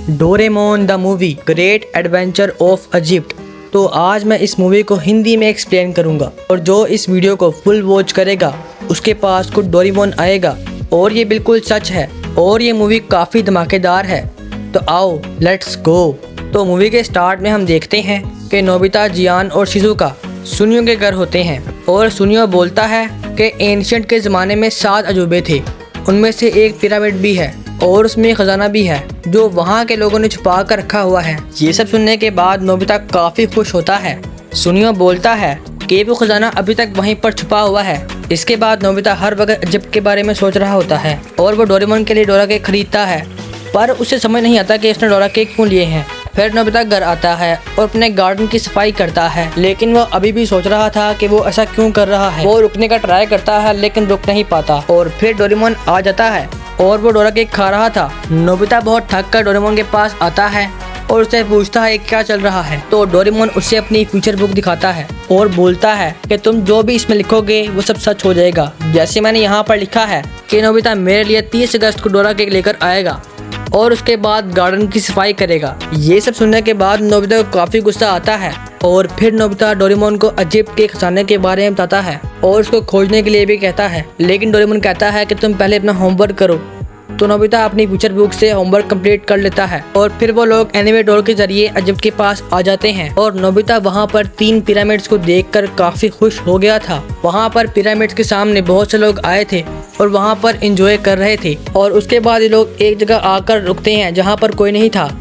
Doraemon the movie great adventure of Egypt. तो आज मैं इस मूवी को हिंदी में एक्सप्लेन करूंगा और जो इस वीडियो को फुल वॉच करेगा उसके पास कुछ डोरेमोन आएगा और ये बिल्कुल सच है और ये मूवी काफ़ी धमाकेदार है। तो आओ लेट्स गो। तो मूवी के स्टार्ट में हम देखते हैं कि नोबिता, जियान और शिजुका सुनियो के घर होते हैं और सुनियो बोलता है कि एंशिएंट के ज़माने में 7 अजूबे थे, उनमें से एक पिरामिड भी है और उसमें खजाना भी है जो वहाँ के लोगों ने छुपा कर रखा हुआ है। ये सब सुनने के बाद नोबिता काफ़ी खुश होता है। सुनियो बोलता है कि वो खजाना अभी तक वहीं पर छुपा हुआ है। इसके बाद नोबिता हर वक्त इजिप्ट के बारे में सोच रहा होता है और वो डोरेमोन के लिए डोरा केक खरीदता है, पर उसे समझ नहीं आता कि उसने डोरा केक क्यों लिए हैं। फिर नोबिता घर आता है और अपने गार्डन की सफाई करता है, लेकिन वो अभी भी सोच रहा था कि वो ऐसा क्यों कर रहा है। वो रुकने का ट्राई करता है लेकिन रुक नहीं पाता और फिर डोरेमोन आ जाता है और वो डोरा केक खा रहा था। नोबिता बहुत थक कर डोरेमोन के पास आता है और उससे पूछता है क्या चल रहा है। तो डोरेमोन उसे अपनी फ्यूचर बुक दिखाता है और बोलता है कि तुम जो भी इसमें लिखोगे वो सब सच हो जाएगा। जैसे मैंने यहाँ पर लिखा है कि नोबिता मेरे लिए 30 अगस्त को डोरा केक लेकर आएगा और उसके बाद गार्डन की सफाई करेगा। ये सब सुनने के बाद नोबिता को काफ़ी गुस्सा आता है और फिर नोबिता डोरेमोन को इजिप्ट के खजाने के बारे में बताता है और उसको खोजने के लिए भी कहता है, लेकिन डोरेमोन कहता है कि तुम पहले अपना होमवर्क करो। तो नोबिता अपनी फ्यूचर बुक से होमवर्क कंप्लीट कर लेता है और फिर वो लोग एनीवे डोर के जरिए इजिप्ट के पास आ जाते हैं और नोबिता वहाँ पर 3 पिरामिड्स को देखकर काफ़ी खुश हो गया था। वहाँ पर पिरामिड्स के सामने बहुत से लोग आए थे और वहाँ पर एंजॉय कर रहे थे और उसके बाद ये लोग एक जगह आकर रुकते हैं जहाँ पर कोई नहीं था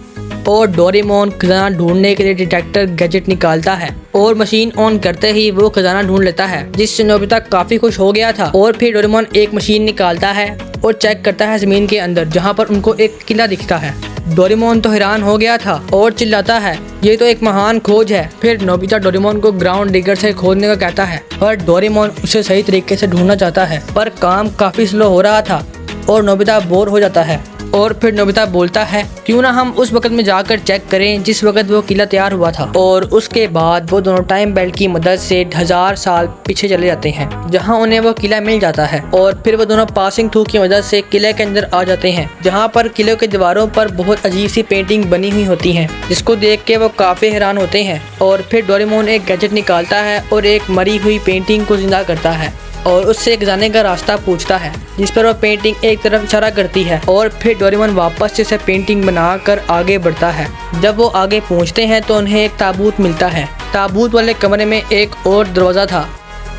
और डोरेमोन खजाना ढूंढने के लिए डिटेक्टर गैजेट निकालता है और मशीन ऑन करते ही वो खजाना ढूंढ लेता है, जिससे नोबिता काफ़ी खुश हो गया था। और फिर डोरेमोन एक मशीन निकालता है और चेक करता है ज़मीन के अंदर जहाँ पर उनको एक किला दिखता है। डोरेमोन तो हैरान हो गया था और चिल्लाता है ये तो एक महान खोज है। फिर नोबिता डोरेमोन को ग्राउंड डिगर से खोदने का कहता है पर डोरेमोन उसे सही तरीके से ढूंढना चाहता है, पर काम काफ़ी स्लो हो रहा था और नोबिता बोर हो जाता है। और फिर नोबिता बोलता है क्यों ना हम उस वक्त में जाकर चेक करें जिस वक्त वो किला तैयार हुआ था। और उसके बाद वो दोनों टाइम बेल्ट की मदद से 1000 साल पीछे चले जाते हैं जहां उन्हें वो किला मिल जाता है और फिर वो दोनों पासिंग थ्रू की मदद से किले के अंदर आ जाते हैं जहां पर किले के दीवारों पर बहुत अजीब सी पेंटिंग बनी हुई होती हैं, जिसको देख के वो काफ़ी हैरान होते हैं। और फिर डोरेमोन एक गैजेट निकालता है और एक मरी हुई पेंटिंग को जिंदा करता है और उससे एक जाने का रास्ता पूछता है, जिस पर वह पेंटिंग एक तरफ इशारा करती है और फिर डोरेमोन वापस से पेंटिंग बनाकर आगे बढ़ता है। जब वो आगे पहुंचते हैं तो उन्हें एक ताबूत मिलता है। ताबूत वाले कमरे में एक और दरवाज़ा था।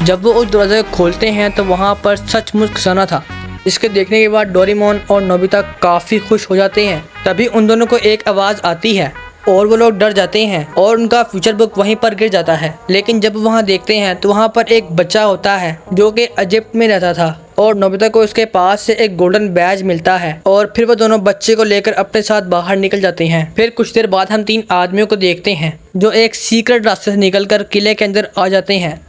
जब वो उस दरवाजे को खोलते हैं तो वहाँ पर सचमुच खजाना था। इसके देखने के बाद डोरेमोन और नोबिता काफ़ी खुश हो जाते हैं। तभी उन दोनों को एक आवाज़ आती है और वो लोग डर जाते हैं और उनका फ्यूचर बुक वहीं पर गिर जाता है। लेकिन जब वहाँ देखते हैं तो वहाँ पर एक बच्चा होता है जो कि इजिप्ट में रहता था और नोबिता को उसके पास से एक गोल्डन बैज मिलता है और फिर वो दोनों बच्चे को लेकर अपने साथ बाहर निकल जाते हैं। फिर कुछ देर बाद हम 3 आदमियों को देखते हैं जो एक सीक्रेट रास्ते से निकलकर किले के अंदर आ जाते हैं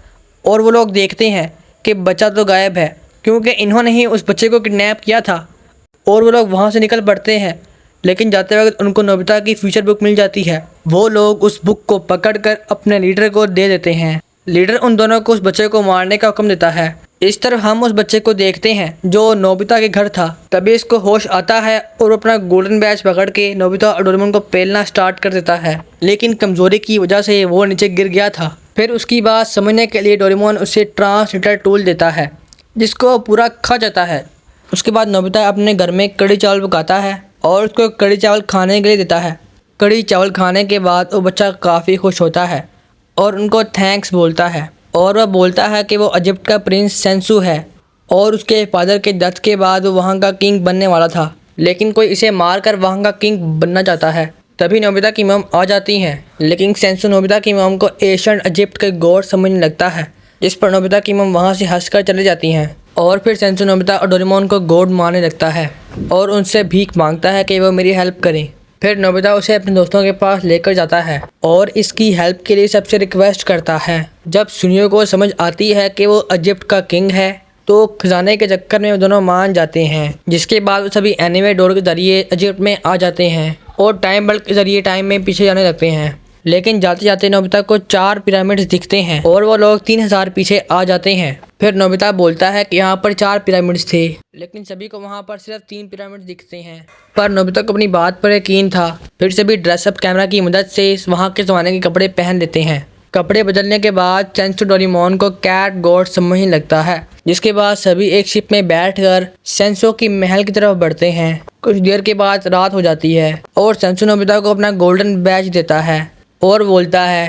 और वो लोग देखते हैं कि बच्चा तो गायब है क्योंकि इन्होंने ही उस बच्चे को किडनैप किया था। और वो लोग वहाँ से निकल पड़ते हैं, लेकिन जाते वक्त उनको नोबिता की फ्यूचर बुक मिल जाती है। वो लोग उस बुक को पकड़कर अपने लीडर को दे देते हैं। लीडर उन दोनों को उस बच्चे को मारने का हुक्म देता है। इस तरफ हम उस बच्चे को देखते हैं जो नोबिता के घर था। तभी इसको होश आता है और अपना गोल्डन बैच पकड़ के नोबिता और डोरेमोन को पेलना स्टार्ट कर देता है, लेकिन कमज़ोरी की वजह से वो नीचे गिर गया था। फिर उसकी बात समझने के लिए डोरेमोन उसे ट्रांसलेटर टूल देता है जिसको पूरा खा जाता है। उसके बाद नोबिता अपने घर में कड़ी चावल पकाता है और उसको कड़ी चावल खाने के लिए देता है। कड़ी चावल खाने के बाद वो बच्चा काफ़ी खुश होता है और उनको थैंक्स बोलता है और वह बोलता है कि वो इजिप्ट का प्रिंस सेंसू है और उसके फादर के डेथ के बाद वो वहाँ का किंग बनने वाला था, लेकिन कोई इसे मार कर वहाँ का किंग बनना चाहता है। तभी नोबिता की मॉम आ जाती हैं, लेकिन सेंसू नोबिता की मॉम को एशियन इजिप्ट के गॉड समझने लगता है, जिस पर नोबिता की मॉम वहाँ से हंसकर चली जाती हैं। और फिर सेंसू नोबिता और डोरेमोन को गॉड मानने लगता है और उनसे भीख मांगता है कि वो मेरी हेल्प करें। फिर नोबिता उसे अपने दोस्तों के पास लेकर जाता है और इसकी हेल्प के लिए सबसे रिक्वेस्ट करता है। जब सुनियो को समझ आती है कि वो इजिप्ट का किंग है तो खजाने के चक्कर में वो दोनों मान जाते हैं, जिसके बाद वो सभी एनीवे डोर के जरिए इजिप्ट में आ जाते हैं और टाइम बेल्ट के जरिए टाइम में पीछे जाने लगते हैं। लेकिन जाते जाते नोबिता को 4 पिरामिड्स दिखते हैं और वो लोग 3000 पीछे आ जाते हैं। फिर नोबिता बोलता है कि यहाँ पर 4 पिरामिड्स थे, लेकिन सभी को वहाँ पर सिर्फ 3 पिरामिड दिखते हैं। पर नोबिता को अपनी बात पर यकीन था फिर सभी ड्रेसअप कैमरा की मदद से वहाँ के ज़माने के कपड़े पहन लेते हैं। कपड़े बदलने के बाद सेंसो डोरेमोन को कैट गॉड समझने लगता है, जिसके बाद सभी एक शिप में बैठकर सेंसो की महल की तरफ बढ़ते हैं। कुछ देर के बाद रात हो जाती है और सेंसो नोबिता को अपना गोल्डन बैज देता है और बोलता है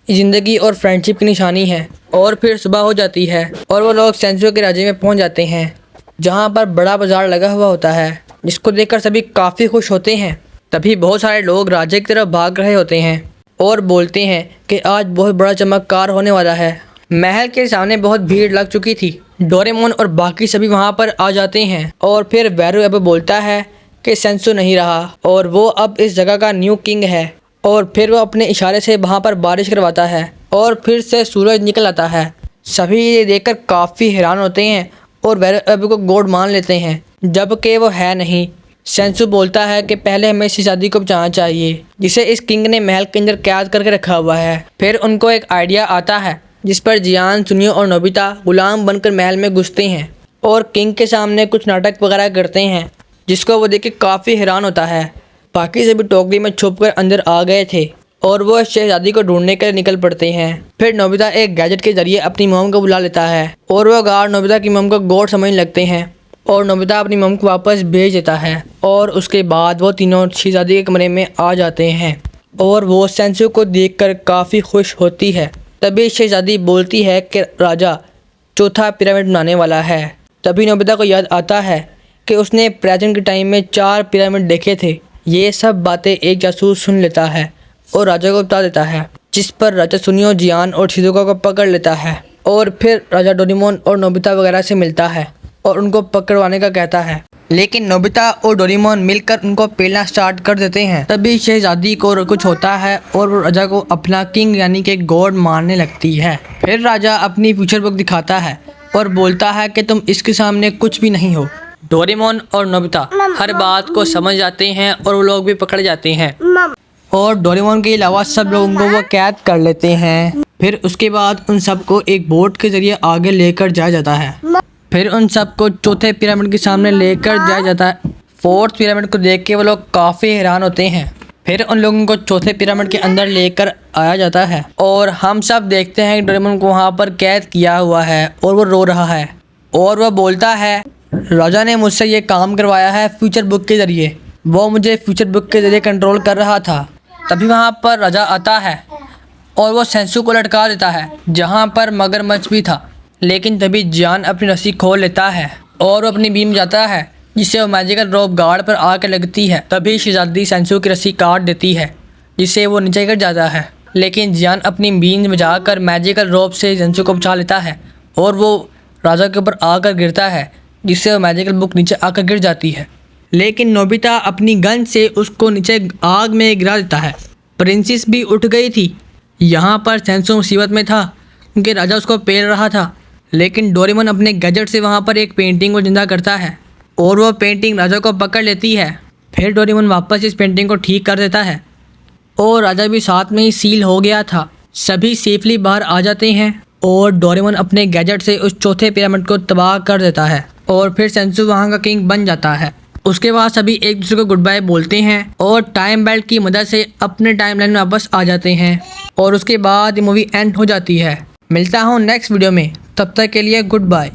ये ज़िंदगी और फ्रेंडशिप की निशानी है। और फिर सुबह हो जाती है और वो लोग सेंसो के राज्य में पहुंच जाते हैं, जहां पर बड़ा बाजार लगा हुआ होता है, जिसको देखकर सभी काफ़ी खुश होते हैं। तभी बहुत सारे लोग राज्य की तरफ भाग रहे होते हैं और बोलते हैं कि आज बहुत बड़ा चमत्कार होने वाला है। महल के सामने बहुत भीड़ लग चुकी थी। डोरेमोन और बाकी सभी वहां पर आ जाते हैं और फिर वैरू अब बोलता है कि सेंसो नहीं रहा और वो अब इस जगह का न्यू किंग है। और फिर वो अपने इशारे से वहां पर बारिश करवाता है और फिर से सूरज निकल आता है। सभी ये देखकर काफ़ी हैरान होते हैं और वैरू को गॉड मान लेते हैं, जबकि वो है नहीं। सेंसो बोलता है कि पहले हमें इस शहजादी को बचाना चाहिए, जिसे इस किंग ने महल के अंदर कैद करके रखा हुआ है। फिर उनको एक आइडिया आता है, जिस पर जियान, सुनियो और नोबिता गुलाम बनकर महल में घुसते हैं और किंग के सामने कुछ नाटक वगैरह करते हैं, जिसको वो देख के काफ़ी हैरान होता है। बाकी सभी टोकरी में छुपकर अंदर आ गए थे और वो शहजादी को ढूंढने के लिए निकल पड़ते हैं। फिर नोबिता एक गैजेट के जरिए अपनी मॉम को बुला लेता है और वो गार्ड नोबिता की मॉम को गॉड समझने लगते हैं और नोबिता अपनी मॉम को वापस भेज देता है। और उसके बाद वो तीनों शहजादी के कमरे में आ जाते हैं और वो सेंसो को देखकर काफ़ी खुश होती है। तभी शहजादी बोलती है कि राजा चौथा पिरामिड बनाने वाला है। तभी नोबिता को याद आता है कि उसने प्रेजेंट के टाइम में 4 पिरामिड देखे थे। ये सब बातें एक जासूस सुन लेता है और राजा को बता देता है, जिस पर राजा सुनियो, जियान और शिजुका को पकड़ लेता है और फिर राजा डोरेमोन और नोबिता वगैरह से मिलता है और उनको पकड़वाने का कहता है। लेकिन नोबिता और डोरेमोन मिलकर उनको पेलना स्टार्ट कर देते हैं। तभी शहजादी को कुछ होता है और वो राजा को अपना किंग यानी कि गॉड मानने लगती है। फिर राजा अपनी फ्यूचर बुक दिखाता है और बोलता है कि तुम इसके सामने कुछ भी नहीं हो। डोरेमोन और नोबिता हर बात को समझ जाते हैं और वो लोग भी पकड़ जाते हैं और डोरेमोन के अलावा सब लोगों को वो कैद कर लेते हैं। फिर उसके बाद उन सबको एक बोट के जरिए आगे लेकर जाया जाता है। फिर उन सबको चौथे पिरामिड के सामने लेकर जाया जाता है। 4th पिरामिड को देख के वो लोग काफ़ी हैरान होते हैं। फिर उन लोगों को चौथे पिरामिड के अंदर लेकर आया जाता है और हम सब देखते हैं कि डोरेमोन को वहाँ पर कैद किया हुआ है और वो रो रहा है और वह बोलता है राजा ने मुझसे ये काम करवाया है फ्यूचर बुक के ज़रिए। वो मुझे फ्यूचर बुक के ज़रिए कंट्रोल कर रहा था। तभी वहाँ पर राजा आता है और वो सेंसो को लटका देता है, जहाँ पर मगरमच्छ भी था। लेकिन तभी जियान अपनी रस्सी खोल लेता है और वो अपनी बीम जाता है, जिससे वो मैजिकल रोप गार्ड पर आकर लगती है। तभी शहजादी सेंसो की रस्सी काट देती है, जिससे वो नीचे गिर जाता है। लेकिन जियान अपनी बीम बजाकर मैजिकल रोप से सेंसो को बचा लेता है और वो राजा के ऊपर आकर गिरता है, जिससे वो मैजिकल बुक नीचे आकर गिर जाती है। लेकिन नोबिता अपनी गन से उसको नीचे आग में गिरा देता है। प्रिंसेस भी उठ गई थी। यहाँ पर सेंसो मुसीबत में था क्योंकि राजा उसको पेल रहा था। लेकिन डोरेमोन अपने गैजेट से वहाँ पर एक पेंटिंग को जिंदा करता है और वो पेंटिंग राजा को पकड़ लेती है। फिर डोरेमोन वापस इस पेंटिंग को ठीक कर देता है और राजा भी साथ में ही सील हो गया था। सभी सेफली बाहर आ जाते हैं और डोरेमोन अपने गैजेट से उस चौथे पिरामिड को तबाह कर देता है और फिर सेंसो वहाँ का किंग बन जाता है। उसके बाद सभी एक दूसरे को गुड बाय बोलते हैं और टाइम बेल्ट की मदद से अपने टाइमलाइन में वापस आ जाते हैं और उसके बाद ये मूवी एंड हो जाती है। मिलता हूँ नेक्स्ट वीडियो में, तब तक के लिए गुड बाय।